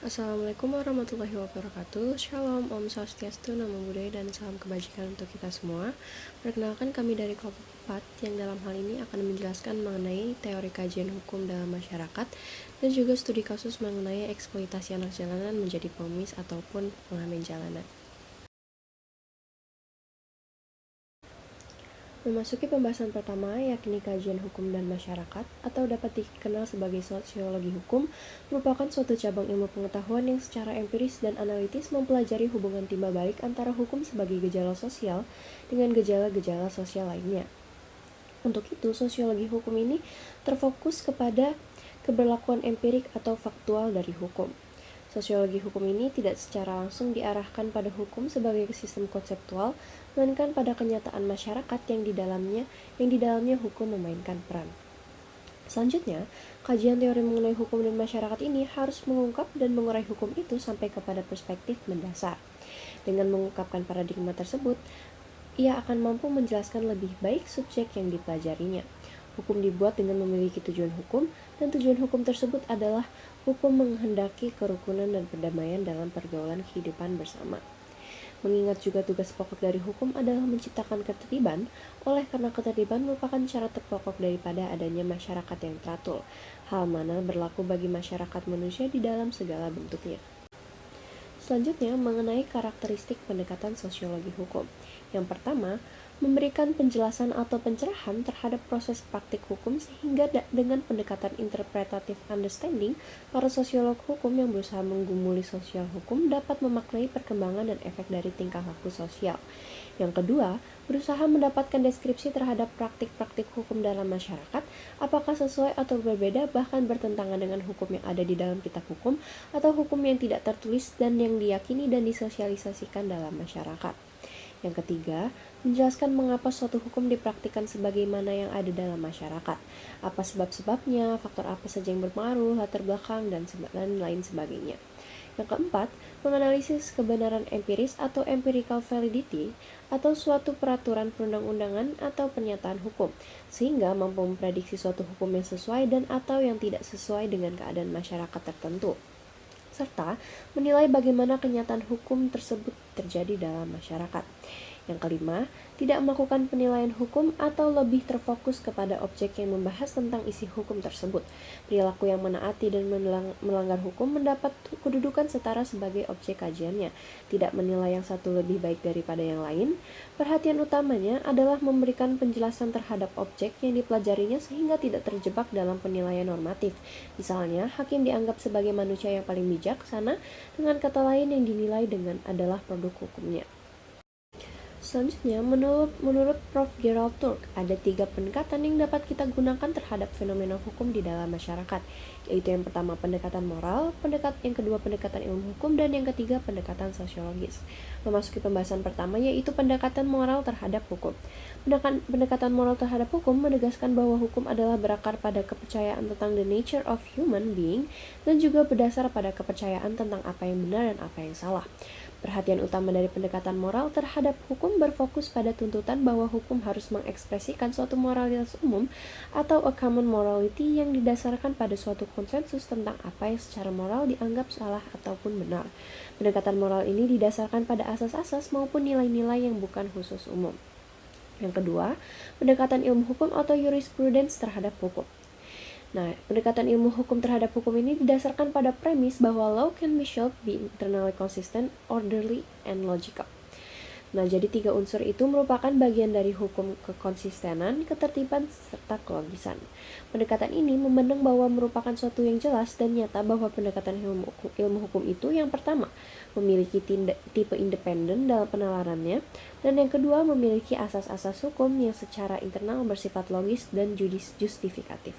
Assalamualaikum warahmatullahi wabarakatuh. Shalom, Om Swastiastu, Namo Buddhaya, dan salam kebajikan untuk kita semua. Perkenalkan, kami dari kelompok 4 yang dalam hal ini akan menjelaskan mengenai teori kajian hukum dalam masyarakat dan juga studi kasus mengenai eksploitasi anak jalanan menjadi pengemis ataupun pengamen jalanan. Memasuki pembahasan pertama, yakni kajian hukum dan masyarakat, atau dapat dikenal sebagai sosiologi hukum, merupakan suatu cabang ilmu pengetahuan yang secara empiris dan analitis mempelajari hubungan timbal balik antara hukum sebagai gejala sosial dengan gejala-gejala sosial lainnya. Untuk itu, sosiologi hukum ini terfokus kepada keberlakuan empirik atau faktual dari hukum. Sosiologi hukum ini tidak secara langsung diarahkan pada hukum sebagai sistem konseptual, melainkan pada kenyataan masyarakat yang di dalamnya hukum memainkan peran. Selanjutnya, kajian teori mengenai hukum dan masyarakat ini harus mengungkap dan mengurai hukum itu sampai kepada perspektif mendasar. Dengan mengungkapkan paradigma tersebut, ia akan mampu menjelaskan lebih baik subjek yang dipelajarinya. Hukum dibuat dengan memiliki tujuan hukum, dan tujuan hukum tersebut adalah hukum menghendaki kerukunan dan perdamaian dalam pergaulan kehidupan bersama. Mengingat juga tugas pokok dari hukum adalah menciptakan ketertiban, oleh karena ketertiban merupakan syarat terpokok daripada adanya masyarakat yang teratur, hal mana berlaku bagi masyarakat manusia di dalam segala bentuknya. Selanjutnya, mengenai karakteristik pendekatan sosiologi hukum. Yang pertama, memberikan penjelasan atau pencerahan terhadap proses praktik hukum sehingga dengan pendekatan interpretative understanding, para sosiolog hukum yang berusaha menggumuli sosial hukum dapat memaknai perkembangan dan efek dari tingkah laku sosial. Yang kedua, berusaha mendapatkan deskripsi terhadap praktik-praktik hukum dalam masyarakat, apakah sesuai atau berbeda bahkan bertentangan dengan hukum yang ada di dalam kitab hukum atau hukum yang tidak tertulis dan yang diyakini dan disosialisasikan dalam masyarakat. Yang ketiga, menjelaskan mengapa suatu hukum dipraktikkan sebagaimana yang ada dalam masyarakat, apa sebab-sebabnya, faktor apa saja yang berpengaruh, latar belakang, dan lain sebagainya. Yang keempat, menganalisis kebenaran empiris atau empirical validity atau suatu peraturan perundang-undangan atau pernyataan hukum, sehingga mampu memprediksi suatu hukum yang sesuai dan atau yang tidak sesuai dengan keadaan masyarakat tertentu, serta menilai bagaimana kenyataan hukum tersebut terjadi dalam masyarakat. Yang kelima, tidak melakukan penilaian hukum atau lebih terfokus kepada objek yang membahas tentang isi hukum tersebut. Perilaku yang menaati dan melanggar hukum mendapat kedudukan setara sebagai objek kajiannya, tidak menilai yang satu lebih baik daripada yang lain. Perhatian utamanya adalah memberikan penjelasan terhadap objek yang dipelajarinya sehingga tidak terjebak dalam penilaian normatif. Misalnya, hakim dianggap sebagai manusia yang paling bijaksana, dengan kata lain yang dinilai dengan adalah produk hukumnya. Selanjutnya, menurut Prof. Gerald Turk, ada 3 pendekatan yang dapat kita gunakan terhadap fenomena hukum di dalam masyarakat, yaitu yang pertama pendekatan moral, yang kedua pendekatan ilmu hukum, dan yang ketiga pendekatan sosiologis. Memasuki pembahasan pertama, yaitu pendekatan moral terhadap hukum. Pendekatan moral terhadap hukum menegaskan bahwa hukum adalah berakar pada kepercayaan tentang the nature of human being dan juga berdasar pada kepercayaan tentang apa yang benar dan apa yang salah. Perhatian utama dari pendekatan moral terhadap hukum berfokus pada tuntutan bahwa hukum harus mengekspresikan suatu moralitas umum atau a common morality yang didasarkan pada suatu konsensus tentang apa yang secara moral dianggap salah ataupun benar. Pendekatan moral ini didasarkan pada asas-asas maupun nilai-nilai yang bukan khusus umum. Yang kedua, pendekatan ilmu hukum atau jurisprudence terhadap hukum. Nah, pendekatan ilmu hukum terhadap hukum ini didasarkan pada premis bahwa law can be shown be internally consistent, orderly, and logical. Nah, jadi 3 unsur itu merupakan bagian dari hukum: kekonsistenan, ketertiban, serta kelogisan. Pendekatan ini memandang bahwa merupakan suatu yang jelas dan nyata bahwa pendekatan ilmu hukum itu yang pertama, memiliki tipe independen dalam penalarannya, dan yang kedua, memiliki asas-asas hukum yang secara internal bersifat logis dan justifikatif.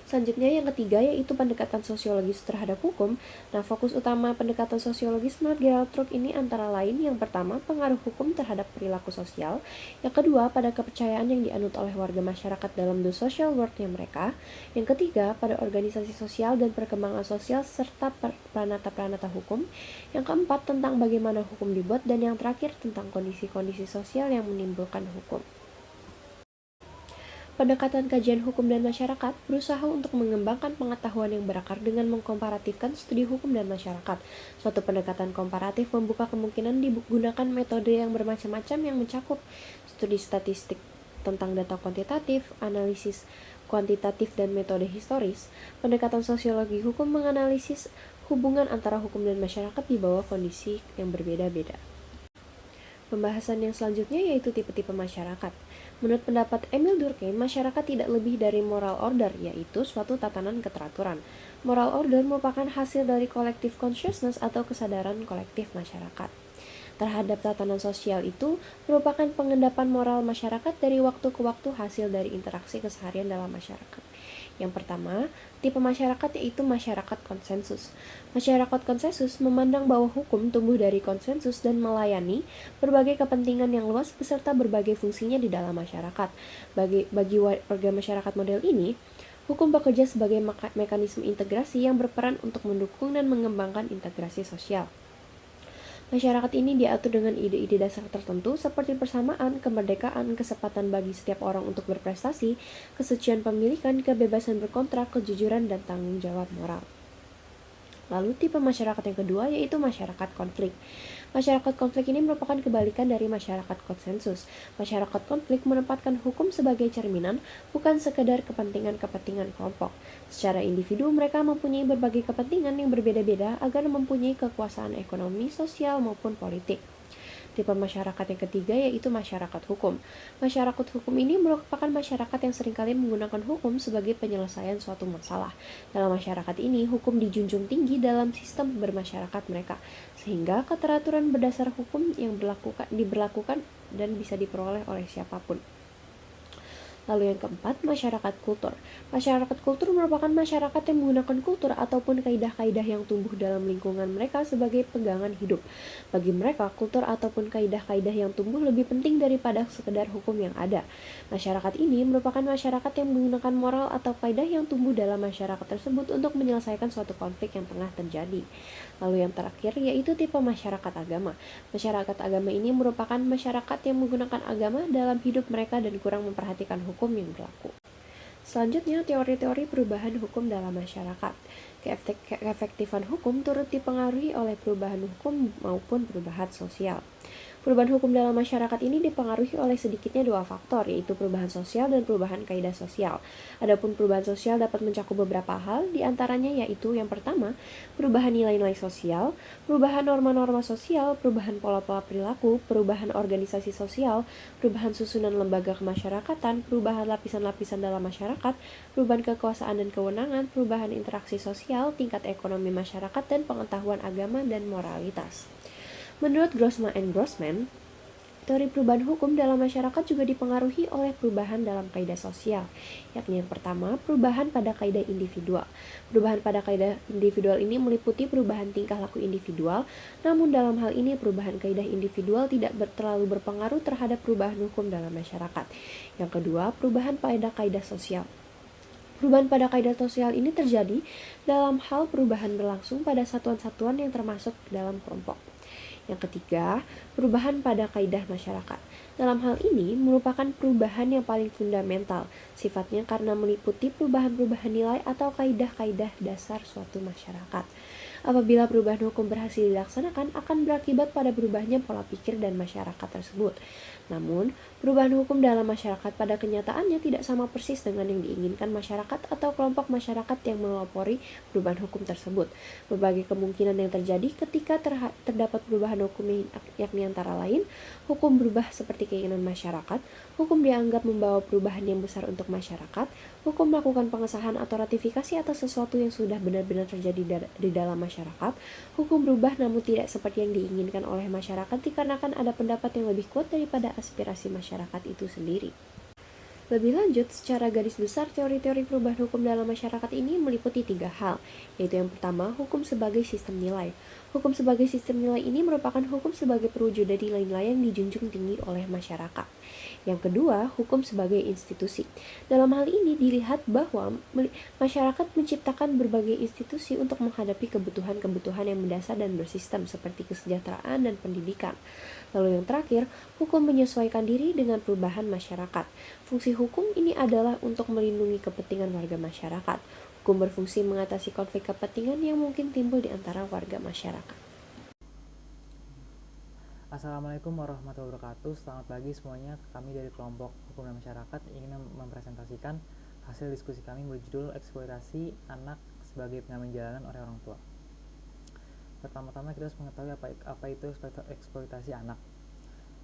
Selanjutnya yang ketiga yaitu pendekatan sosiologis terhadap hukum. Nah, fokus utama pendekatan sosiologis menurut Gerald Turk ini antara lain yang pertama pengaruh hukum terhadap perilaku sosial, yang kedua pada kepercayaan yang dianut oleh warga masyarakat dalam the social world-nya mereka, yang ketiga pada organisasi sosial dan perkembangan sosial serta pranata-pranata hukum, yang keempat tentang bagaimana hukum dibuat, dan yang terakhir tentang kondisi-kondisi sosial yang menimbulkan hukum. Pendekatan kajian hukum dan masyarakat berusaha untuk mengembangkan pengetahuan yang berakar dengan mengkomparatifkan studi hukum dan masyarakat. Suatu pendekatan komparatif membuka kemungkinan digunakan metode yang bermacam-macam yang mencakup studi statistik tentang data kuantitatif, analisis kuantitatif, dan metode historis. Pendekatan sosiologi hukum menganalisis hubungan antara hukum dan masyarakat di bawah kondisi yang berbeda-beda. Pembahasan yang selanjutnya yaitu tipe-tipe masyarakat. Menurut pendapat Emil Durkheim, masyarakat tidak lebih dari moral order, yaitu suatu tatanan keteraturan. Moral order merupakan hasil dari collective consciousness atau kesadaran kolektif masyarakat terhadap tatanan sosial itu merupakan pengendapan moral masyarakat dari waktu ke waktu hasil dari interaksi keseharian dalam masyarakat. Yang pertama, tipe masyarakat yaitu masyarakat konsensus. Masyarakat konsensus memandang bahwa hukum tumbuh dari konsensus dan melayani berbagai kepentingan yang luas beserta berbagai fungsinya di dalam masyarakat. Bagi warga masyarakat model ini, hukum bekerja sebagai mekanisme integrasi yang berperan untuk mendukung dan mengembangkan integrasi sosial. Masyarakat ini diatur dengan ide-ide dasar tertentu seperti persamaan, kemerdekaan, kesempatan bagi setiap orang untuk berprestasi, kesucian pemilikan, kebebasan berkontrak, kejujuran, dan tanggung jawab moral. Lalu tipe masyarakat yang kedua yaitu masyarakat konflik. Masyarakat konflik ini merupakan kebalikan dari masyarakat konsensus. Masyarakat konflik menempatkan hukum sebagai cerminan, bukan sekedar kepentingan-kepentingan kelompok. Secara individu, mereka mempunyai berbagai kepentingan yang berbeda-beda agar mempunyai kekuasaan ekonomi, sosial, maupun politik. Tipe masyarakat yang ketiga yaitu masyarakat hukum. Masyarakat hukum ini merupakan masyarakat yang seringkali menggunakan hukum sebagai penyelesaian suatu masalah. Dalam masyarakat ini, hukum dijunjung tinggi dalam sistem bermasyarakat mereka, sehingga keteraturan berdasar hukum yang diberlakukan dan bisa diperoleh oleh siapapun. Lalu yang keempat, masyarakat kultur. Masyarakat kultur merupakan masyarakat yang menggunakan kultur ataupun kaidah-kaidah yang tumbuh dalam lingkungan mereka sebagai pegangan hidup. Bagi mereka, kultur ataupun kaidah-kaidah yang tumbuh lebih penting daripada sekedar hukum yang ada. Masyarakat ini merupakan masyarakat yang menggunakan moral atau kaidah yang tumbuh dalam masyarakat tersebut untuk menyelesaikan suatu konflik yang tengah terjadi. Lalu yang terakhir yaitu tipe masyarakat agama. Masyarakat agama ini merupakan masyarakat yang menggunakan agama dalam hidup mereka dan kurang memperhatikan hukum yang berlaku. Selanjutnya, teori-teori perubahan hukum dalam masyarakat. Keefektifan hukum turut dipengaruhi oleh perubahan hukum maupun perubahan sosial. Perubahan hukum dalam masyarakat ini dipengaruhi oleh sedikitnya dua faktor, yaitu perubahan sosial dan perubahan kaidah sosial. Adapun perubahan sosial dapat mencakup beberapa hal, diantaranya yaitu yang pertama, perubahan nilai-nilai sosial, perubahan norma-norma sosial, perubahan pola-pola perilaku, perubahan organisasi sosial, perubahan susunan lembaga kemasyarakatan, perubahan lapisan-lapisan dalam masyarakat, perubahan kekuasaan dan kewenangan, perubahan interaksi sosial, tingkat ekonomi masyarakat, dan pengetahuan agama dan moralitas. Menurut Grossman, teori perubahan hukum dalam masyarakat juga dipengaruhi oleh perubahan dalam kaidah sosial, yakni yang pertama, perubahan pada kaidah individual. Perubahan pada kaidah individual ini meliputi perubahan tingkah laku individual, namun dalam hal ini perubahan kaidah individual tidak terlalu berpengaruh terhadap perubahan hukum dalam masyarakat. Yang kedua, perubahan pada kaidah sosial. Perubahan pada kaidah sosial ini terjadi dalam hal perubahan berlangsung pada satuan-satuan yang termasuk dalam kelompok. Yang ketiga, perubahan pada kaidah masyarakat. Dalam hal ini merupakan perubahan yang paling fundamental, sifatnya karena meliputi perubahan-perubahan nilai atau kaidah-kaidah dasar suatu masyarakat. Apabila perubahan hukum berhasil dilaksanakan, akan berakibat pada berubahnya pola pikir dan masyarakat tersebut. Namun, perubahan hukum dalam masyarakat pada kenyataannya tidak sama persis dengan yang diinginkan masyarakat atau kelompok masyarakat yang melopori perubahan hukum tersebut. Berbagai kemungkinan yang terjadi ketika terdapat perubahan hukum yakni antara lain, hukum berubah seperti keinginan masyarakat, hukum dianggap membawa perubahan yang besar untuk masyarakat, hukum melakukan pengesahan atau ratifikasi atas sesuatu yang sudah benar-benar terjadi di dalam masyarakat, hukum berubah namun tidak seperti yang diinginkan oleh masyarakat dikarenakan ada pendapat yang lebih kuat daripada aspirasi masyarakat itu sendiri. Lebih lanjut, secara garis besar teori-teori perubahan hukum dalam masyarakat ini meliputi 3 hal, yaitu yang pertama, hukum sebagai sistem nilai. Hukum sebagai sistem nilai ini merupakan hukum sebagai perwujudan nilai-nilai yang dijunjung tinggi oleh masyarakat. Yang kedua, hukum sebagai institusi. Dalam hal ini dilihat bahwa masyarakat menciptakan berbagai institusi untuk menghadapi kebutuhan-kebutuhan yang mendasar dan bersistem seperti kesejahteraan dan pendidikan. Lalu yang terakhir, hukum menyesuaikan diri dengan perubahan masyarakat. Fungsi Fungsi hukum ini adalah untuk melindungi kepentingan warga masyarakat. Hukum berfungsi mengatasi konflik kepentingan yang mungkin timbul di antara warga masyarakat. Assalamualaikum warahmatullahi wabarakatuh. Selamat pagi semuanya. Kami dari kelompok hukum dan masyarakat ingin mempresentasikan hasil diskusi kami berjudul eksploitasi anak sebagai pengamen jalanan oleh orang tua. Pertama-tama kita harus mengetahui apa itu eksploitasi anak.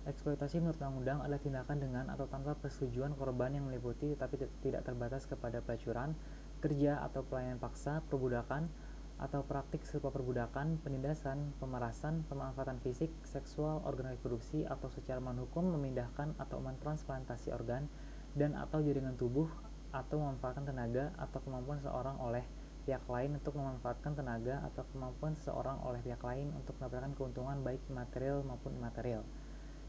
Eksploitasi menurut undang-undang adalah tindakan dengan atau tanpa persetujuan korban yang meliputi tapi tidak terbatas kepada pelacuran, kerja atau pelayanan paksa, perbudakan, atau praktik serupa perbudakan, penindasan, pemerasan, pemanfaatan fisik, seksual, organ reproduksi, atau secara non-hukum memindahkan atau mentransplantasi organ dan atau jaringan tubuh atau memanfaatkan tenaga atau kemampuan seseorang oleh pihak lain untuk memanfaatkan tenaga atau kemampuan seseorang oleh pihak lain untuk mendapatkan keuntungan baik material maupun imaterial.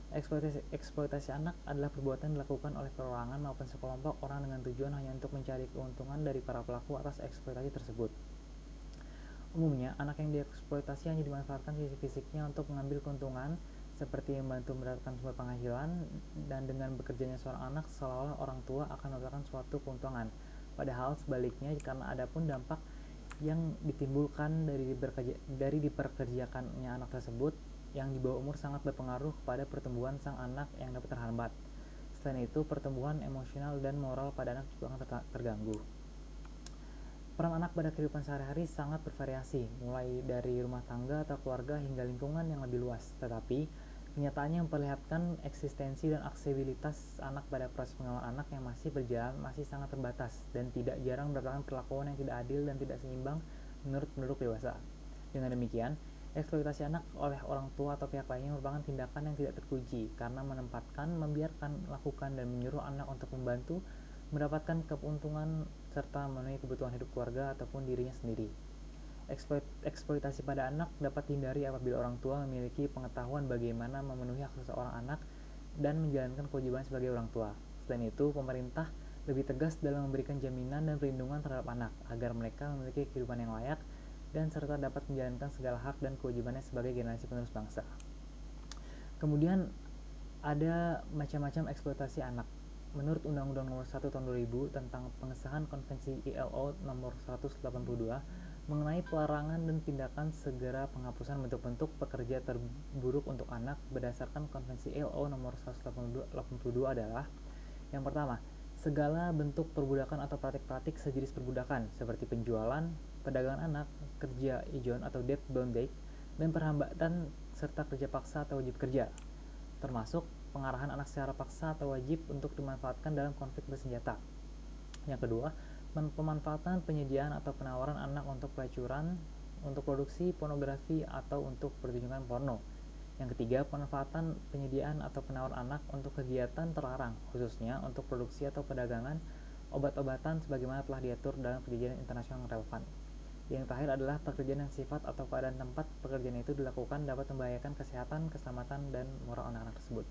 Eksploitasi anak adalah perbuatan yang dilakukan oleh perorangan maupun sekelompok orang dengan tujuan hanya untuk mencari keuntungan dari para pelaku atas eksploitasi tersebut. Umumnya, anak yang dieksploitasi hanya dimanfaatkan sisi fisiknya untuk mengambil keuntungan, seperti membantu mendapatkan sumber penghasilan, dan dengan bekerjanya seorang anak seolah-olah orang tua akan mendapatkan suatu keuntungan. Padahal sebaliknya, karena ada pun dampak yang ditimbulkan dari diperkerjakannya anak tersebut, yang di bawah umur sangat berpengaruh kepada pertumbuhan sang anak yang dapat terhambat. Selain itu, pertumbuhan emosional dan moral pada anak juga akan terganggu. Peran anak pada kehidupan sehari-hari sangat bervariasi, mulai dari rumah tangga atau keluarga hingga lingkungan yang lebih luas. Tetapi, kenyataannya memperlihatkan eksistensi dan aksesibilitas anak pada proses pengembangan anak yang masih berjalan masih sangat terbatas dan tidak jarang mendapatkan perlakuan yang tidak adil dan tidak seimbang menurut penduduk dewasa. Dengan demikian, eksploitasi anak oleh orang tua atau pihak lainnya merupakan tindakan yang tidak terpuji karena membiarkan, lakukan, dan menyuruh anak untuk membantu mendapatkan keuntungan serta memenuhi kebutuhan hidup keluarga ataupun dirinya sendiri. Eksploitasi pada anak dapat dihindari apabila orang tua memiliki pengetahuan bagaimana memenuhi hak seseorang anak dan menjalankan kewajiban sebagai orang tua. Selain itu, pemerintah lebih tegas dalam memberikan jaminan dan perlindungan terhadap anak agar mereka memiliki kehidupan yang layak dan serta dapat menjalankan segala hak dan kewajibannya sebagai generasi penerus bangsa. Kemudian ada macam-macam eksploitasi anak. Menurut Undang-Undang Nomor 1 Tahun 2000 tentang pengesahan Konvensi ILO Nomor 182 mengenai pelarangan dan tindakan segera penghapusan bentuk-bentuk pekerja terburuk untuk anak berdasarkan Konvensi ILO Nomor 182 adalah: yang pertama, segala bentuk perbudakan atau praktik-praktik sejenis perbudakan seperti penjualan, perdagangan anak, kerja ijon atau debt bondage, dan perhambatan serta kerja paksa atau wajib kerja, termasuk pengarahan anak secara paksa atau wajib untuk dimanfaatkan dalam konflik bersenjata. Yang kedua, pemanfaatan, penyediaan atau penawaran anak untuk pelacuran, untuk produksi pornografi atau untuk pertunjukan porno. Yang ketiga, pemanfaatan, penyediaan atau penawaran anak untuk kegiatan terlarang, khususnya untuk produksi atau perdagangan obat-obatan sebagaimana telah diatur dalam perjanjian internasional yang relevan. Yang terakhir adalah pekerjaan yang sifat atau keadaan tempat pekerjaan itu dilakukan dapat membahayakan kesehatan, keselamatan, dan moral anak-anak tersebut.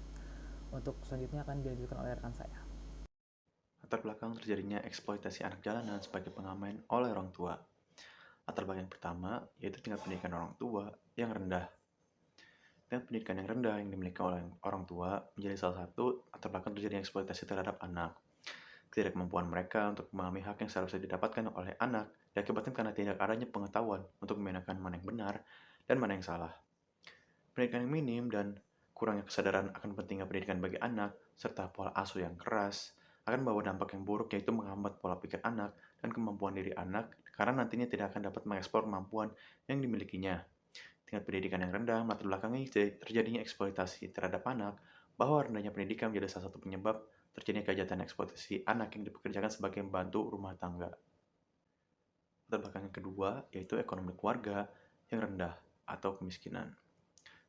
Untuk selanjutnya akan dilanjutkan oleh rekan saya. Latar belakang terjadinya eksploitasi anak jalanan sebagai pengamen oleh orang tua. Latar belakang yang pertama yaitu tingkat pendidikan orang tua yang rendah. Tingkat pendidikan yang rendah yang dimiliki oleh orang tua menjadi salah satu latar belakang terjadinya eksploitasi terhadap anak. Ketidakmampuan mereka untuk memahami hak yang seharusnya didapatkan oleh anak diakibatkan karena tidak adanya pengetahuan untuk membedakan mana yang benar dan mana yang salah. Pendidikan yang minim dan kurangnya kesadaran akan pentingnya pendidikan bagi anak, serta pola asuh yang keras, akan membawa dampak yang buruk yaitu menghambat pola pikir anak dan kemampuan diri anak karena nantinya tidak akan dapat mengeksplor kemampuan yang dimilikinya. Tingkat pendidikan yang rendah melatar belakangi terjadinya eksploitasi terhadap anak, bahwa rendahnya pendidikan menjadi salah satu penyebab terjadinya kejahatan eksploitasi anak yang dipekerjakan sebagai pembantu rumah tangga. Latar belakang yang kedua yaitu ekonomi keluarga yang rendah atau kemiskinan.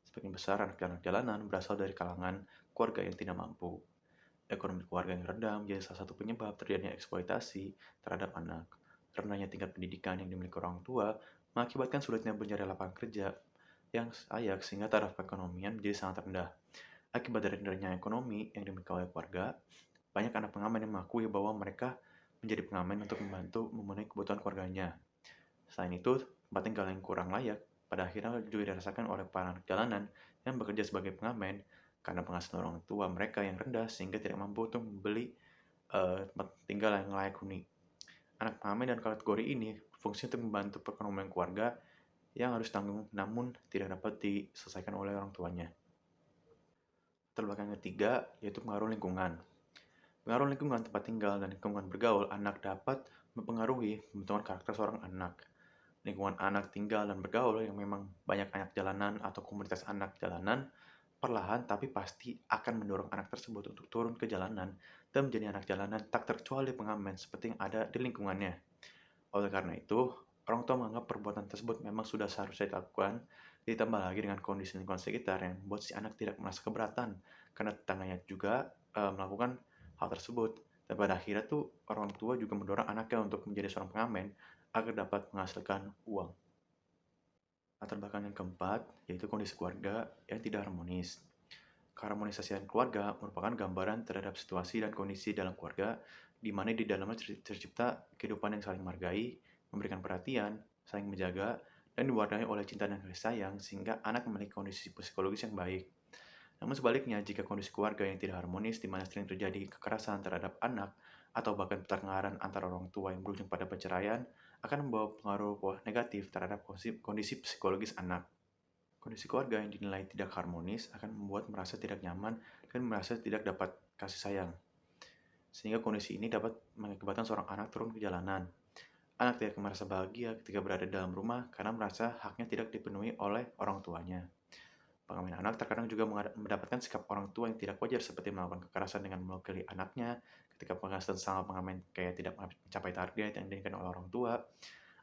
Sebagian besar anak-anak jalanan berasal dari kalangan keluarga yang tidak mampu. Ekonomi keluarga yang rendah menjadi salah satu penyebab terjadinya eksploitasi terhadap anak. Rendahnya tingkat pendidikan yang dimiliki orang tua mengakibatkan sulitnya mencari lapangan kerja yang layak sehingga taraf perekonomian menjadi sangat rendah. Akibat dari rendahnya ekonomi yang dimiliki oleh keluarga, banyak anak pengamen yang mengakui bahwa mereka menjadi pengamen untuk membantu memenuhi kebutuhan keluarganya. Selain itu, tempat tinggal yang kurang layak pada akhirnya juga dirasakan oleh para anak jalanan yang bekerja sebagai pengamen karena penghasilan orang tua mereka yang rendah sehingga tidak mampu untuk membeli tempat tinggal yang layak huni. Anak pengamen dan kategori ini berfungsi untuk membantu perekonomian keluarga yang harus tanggung namun tidak dapat diselesaikan oleh orang tuanya. Latar belakang ketiga yaitu pengaruh lingkungan. Pengaruh lingkungan tempat tinggal dan lingkungan bergaul anak dapat mempengaruhi pembentukan karakter seorang anak. Lingkungan anak tinggal dan bergaul yang memang banyak anak jalanan atau komunitas anak jalanan, perlahan tapi pasti akan mendorong anak tersebut untuk turun ke jalanan dan menjadi anak jalanan tak terkecuali pengamen seperti yang ada di lingkungannya. Oleh karena itu, orang tua menganggap perbuatan tersebut memang sudah seharusnya dilakukan, ditambah lagi dengan kondisi lingkungan sekitar yang membuat si anak tidak merasa keberatan karena tetangganya juga melakukan hal tersebut. Dan pada akhirnya tuh orang tua juga mendorong anaknya untuk menjadi seorang pengamen agar dapat menghasilkan uang. Latar belakang yang keempat yaitu kondisi keluarga yang tidak harmonis. Keharmonisasian keluarga merupakan gambaran terhadap situasi dan kondisi dalam keluarga di mana di dalamnya tercipta kehidupan yang saling menghargai, memberikan perhatian, saling menjaga, dan diwarnai oleh cinta dan kasih sayang sehingga anak memiliki kondisi psikologis yang baik. Namun sebaliknya, jika kondisi keluarga yang tidak harmonis di mana sering terjadi kekerasan terhadap anak atau bahkan pertengkaran antara orang tua yang berujung pada perceraian akan membawa pengaruh negatif terhadap kondisi psikologis anak. Kondisi keluarga yang dinilai tidak harmonis akan membuat merasa tidak nyaman dan merasa tidak dapat kasih sayang. Sehingga kondisi ini dapat mengakibatkan seorang anak turun ke jalanan. Anak tidak merasa bahagia ketika berada dalam rumah karena merasa haknya tidak dipenuhi oleh orang tuanya. Pengamen anak terkadang juga mendapatkan sikap orang tua yang tidak wajar seperti melakukan kekerasan dengan melukili anaknya ketika penghasilan sama pengamen kayak tidak mencapai target yang diinginkan oleh orang tua,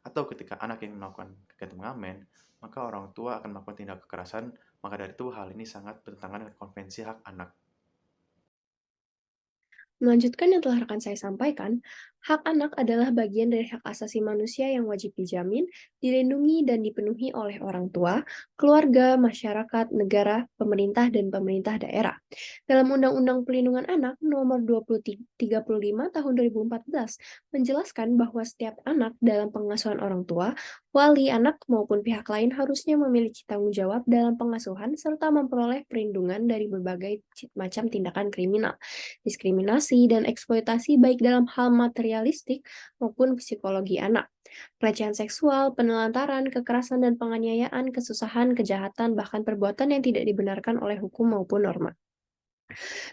atau ketika anak yang melakukan kegiatan pengamen, maka orang tua akan melakukan tindak kekerasan. Maka dari itu hal ini sangat bertentangan dengan konvensi hak anak. Melanjutkan yang telah rekan saya sampaikan, hak anak adalah bagian dari hak asasi manusia yang wajib dijamin, dilindungi, dan dipenuhi oleh orang tua, keluarga, masyarakat, negara, pemerintah, dan pemerintah daerah. Dalam Undang-Undang Perlindungan Anak Nomor 35 Tahun 2014 menjelaskan bahwa setiap anak dalam pengasuhan orang tua, wali anak maupun pihak lain harusnya memiliki tanggung jawab dalam pengasuhan serta memperoleh perlindungan dari berbagai macam tindakan kriminal, diskriminasi, dan eksploitasi baik dalam hal materialistik maupun psikologi anak. Pelecehan seksual, penelantaran, kekerasan dan penganiayaan, kesusahan, kejahatan, bahkan perbuatan yang tidak dibenarkan oleh hukum maupun norma.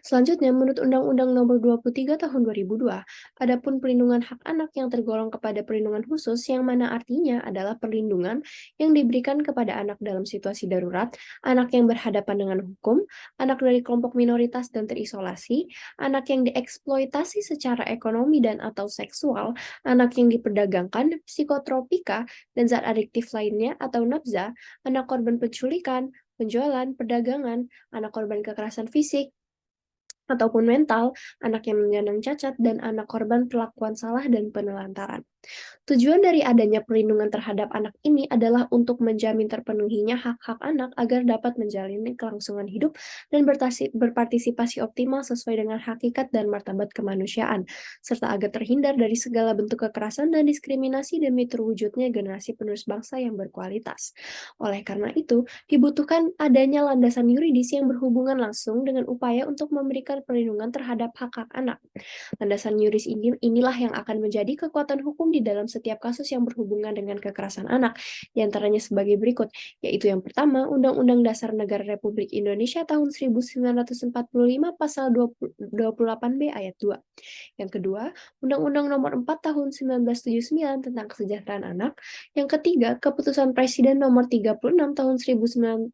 Selanjutnya, menurut Undang-Undang Nomor 23 Tahun 2002, adapun perlindungan hak anak yang tergolong kepada perlindungan khusus yang mana artinya adalah perlindungan yang diberikan kepada anak dalam situasi darurat, anak yang berhadapan dengan hukum, anak dari kelompok minoritas dan terisolasi, anak yang dieksploitasi secara ekonomi dan atau seksual, anak yang diperdagangkan, psikotropika, dan zat adiktif lainnya atau nafza, anak korban penculikan, penjualan, perdagangan, anak korban kekerasan fisik, ataupun mental, anak yang menyandang cacat, dan anak korban perlakuan salah dan penelantaran. Tujuan dari adanya perlindungan terhadap anak ini adalah untuk menjamin terpenuhinya hak-hak anak agar dapat menjalani kelangsungan hidup dan berpartisipasi optimal sesuai dengan hakikat dan martabat kemanusiaan, serta agar terhindar dari segala bentuk kekerasan dan diskriminasi demi terwujudnya generasi penerus bangsa yang berkualitas. Oleh karena itu, dibutuhkan adanya landasan yuridis yang berhubungan langsung dengan upaya untuk memberikan perlindungan terhadap hak-hak anak. Landasan yuridis inilah yang akan menjadi kekuatan hukum di dalam setiap kasus yang berhubungan dengan kekerasan anak, di antaranya sebagai berikut, yaitu yang pertama, Undang-Undang Dasar Negara Republik Indonesia tahun 1945 pasal 28B ayat 2. Yang kedua, Undang-Undang Nomor 4 tahun 1979 tentang kesejahteraan anak. Yang ketiga, Keputusan Presiden Nomor 36 tahun 1990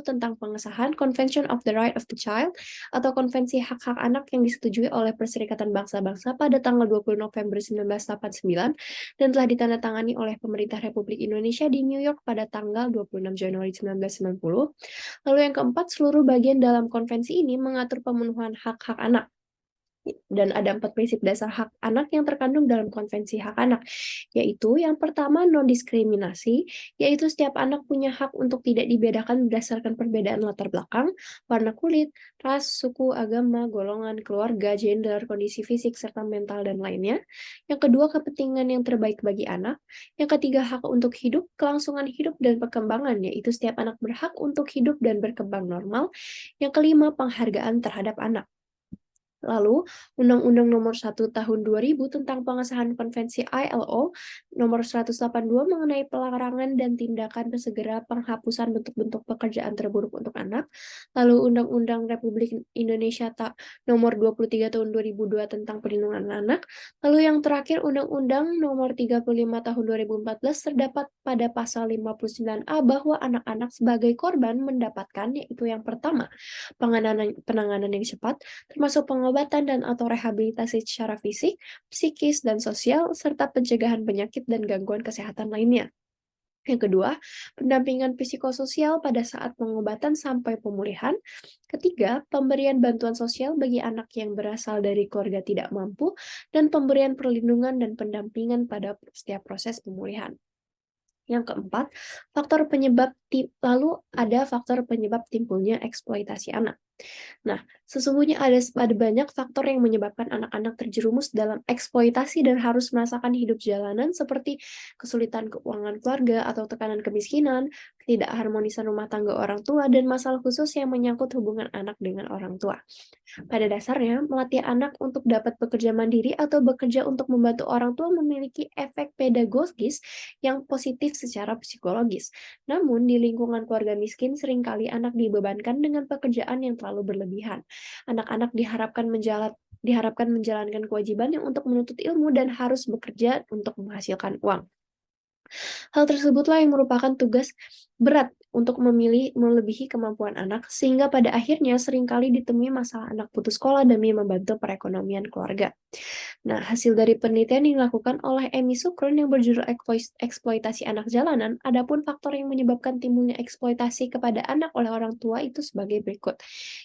tentang pengesahan Convention of the Right of the Child atau Konvensi Hak-Hak Anak yang disetujui oleh Perserikatan Bangsa-Bangsa pada tanggal 20 November 1989 dan telah ditandatangani oleh Pemerintah Republik Indonesia di New York pada tanggal 26 Januari 1990. Lalu yang keempat, seluruh bagian dalam konvensi ini mengatur pemenuhan hak-hak anak. Dan ada 4 prinsip dasar hak anak yang terkandung dalam konvensi hak anak, yaitu yang pertama non-diskriminasi, yaitu setiap anak punya hak untuk tidak dibedakan berdasarkan perbedaan latar belakang, warna kulit, ras, suku, agama, golongan, keluarga, gender, kondisi fisik, serta mental, dan lainnya. Yang kedua, kepentingan yang terbaik bagi anak. Yang ketiga, hak untuk hidup, kelangsungan hidup, dan perkembangan, yaitu setiap anak berhak untuk hidup dan berkembang normal. Yang kelima, penghargaan terhadap anak. Lalu, Undang-Undang Nomor 1 Tahun 2000 tentang pengesahan Konvensi ILO Nomor 182 mengenai pelarangan dan tindakan segera penghapusan bentuk-bentuk pekerjaan terburuk untuk anak. Lalu Undang-Undang Republik Indonesia Nomor 23 Tahun 2002 tentang perlindungan anak. Lalu yang terakhir Undang-Undang Nomor 35 Tahun 2014 terdapat pada pasal 59A bahwa anak-anak sebagai korban mendapatkan, yaitu yang pertama, penanganan yang cepat, termasuk pengobatan dan atau rehabilitasi secara fisik, psikis, dan sosial, serta pencegahan penyakit dan gangguan kesehatan lainnya. Yang kedua, pendampingan psikososial pada saat pengobatan sampai pemulihan. Ketiga, pemberian bantuan sosial bagi anak yang berasal dari keluarga tidak mampu, dan pemberian perlindungan dan pendampingan pada setiap proses pemulihan. Yang keempat, lalu ada faktor penyebab timbulnya eksploitasi anak. Nah, sesungguhnya ada banyak faktor yang menyebabkan anak-anak terjerumus dalam eksploitasi dan harus merasakan hidup jalanan seperti kesulitan keuangan keluarga atau tekanan kemiskinan, ketidakharmonisan rumah tangga orang tua, dan masalah khusus yang menyangkut hubungan anak dengan orang tua. Pada dasarnya, melatih anak untuk dapat bekerja mandiri atau bekerja untuk membantu orang tua memiliki efek pedagogis yang positif secara psikologis. Namun, di lingkungan keluarga miskin, seringkali anak dibebankan dengan pekerjaan yang terlalu berlebihan. Anak-anak diharapkan menjalankan kewajibannya untuk menuntut ilmu dan harus bekerja untuk menghasilkan uang. Hal tersebutlah yang merupakan tugas berat untuk melebihi kemampuan anak, sehingga pada akhirnya seringkali ditemui masalah anak putus sekolah demi membantu perekonomian keluarga. Nah, hasil dari penelitian yang dilakukan oleh Amy Sukron yang berjudul Eksploitasi Anak Jalanan, adapun faktor yang menyebabkan timbulnya eksploitasi kepada anak oleh orang tua itu sebagai berikut,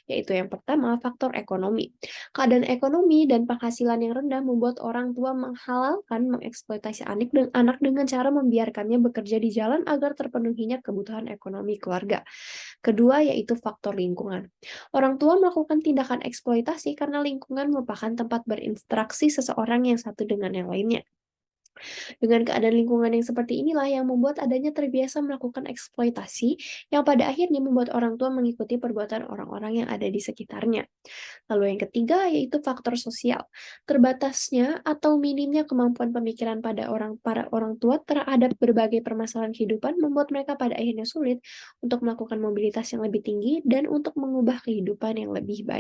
yaitu yang pertama, faktor ekonomi. Keadaan ekonomi dan penghasilan yang rendah membuat orang tua menghalalkan mengeksploitasi anak dengan cara membiarkannya bekerja di jalan agar terpenuhinya kebutuhan ekonomi keluarga. Kedua, yaitu faktor lingkungan. Orang tua melakukan tindakan eksploitasi karena lingkungan merupakan tempat berinteraksi seseorang yang satu dengan yang lainnya. Dengan keadaan lingkungan yang seperti inilah yang membuat adanya terbiasa melakukan eksploitasi yang pada akhirnya membuat orang tua mengikuti perbuatan orang-orang yang ada di sekitarnya. Lalu yang ketiga yaitu faktor sosial. Terbatasnya atau minimnya kemampuan pemikiran para orang tua terhadap berbagai permasalahan kehidupan membuat mereka pada akhirnya sulit untuk melakukan mobilitas yang lebih tinggi dan untuk mengubah kehidupan yang lebih baik.